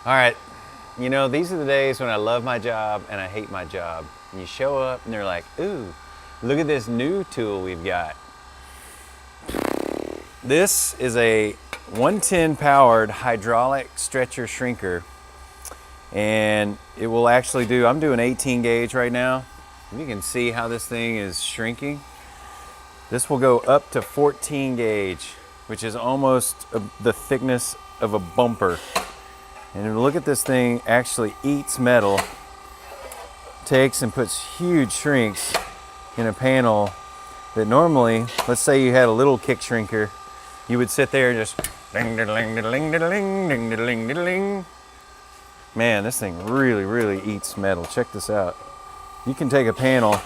All right, you know, these are the days when I love my job and I hate my job. And you show up and they're like, ooh, look at this new tool we've got. This is a 110 powered hydraulic stretcher shrinker. And it will actually do, I'm doing 18 gauge right now. You can see how this thing is shrinking. This will go up to 14 gauge, which is almost the thickness of a bumper. And look at this thing actually eats metal, takes and puts huge shrinks in a panel that normally, let's say you had a little kick shrinker, you would sit there and just ding diddling diddling diddling ding diddling diddling. Man, this thing really eats metal. Check this out. You can take a panel,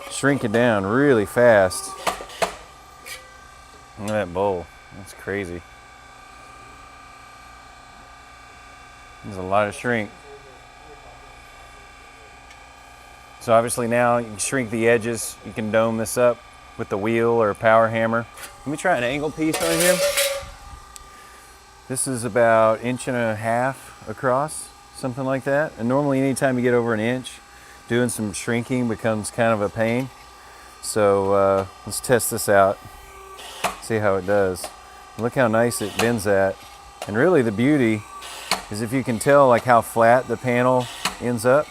shrink it down really fast. Look at that bowl. That's crazy. There's a lot of shrink. So obviously now you can shrink the edges. You can dome this up with the wheel or a power hammer. Let me try an angle piece on here. This is about 1.5 inches across, something like that. And normally anytime you get over an inch, doing some shrinking becomes kind of a pain. So let's test this out, see how it does. Look how nice it bends that. And really the beauty is if you can tell like how flat the panel ends up.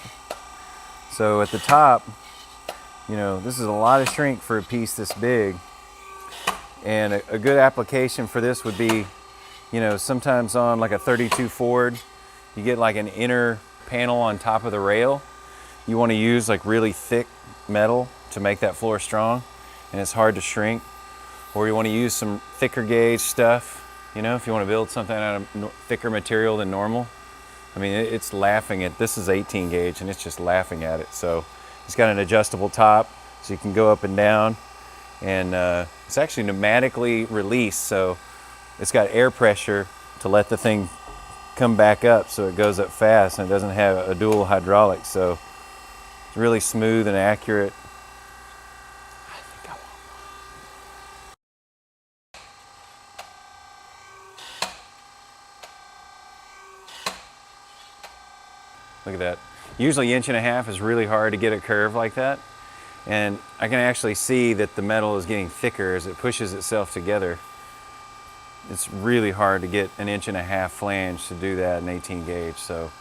So at the top, you know, this is a lot of shrink for a piece this big. And a good application for this would be, you know, sometimes on like a 32 Ford, you get like an inner panel on top of the rail. You want to use like really thick metal to make that floor strong, and it's hard to shrink. Or you want to use some thicker gauge stuff, you know, if you want to build something out of thicker material than normal. I mean, it's laughing at, this is 18 gauge and it's just laughing at it. So it's got an adjustable top so you can go up and down, and it's actually pneumatically released, so it's got air pressure to let the thing come back up so it goes up fast, and it doesn't have a dual hydraulic, so it's really smooth and accurate. Look at that. Usually 1.5 inches is really hard to get a curve like that. And I can actually see that the metal is getting thicker as it pushes itself together. It's really hard to get an 1.5 inch flange to do that in 18 gauge, so.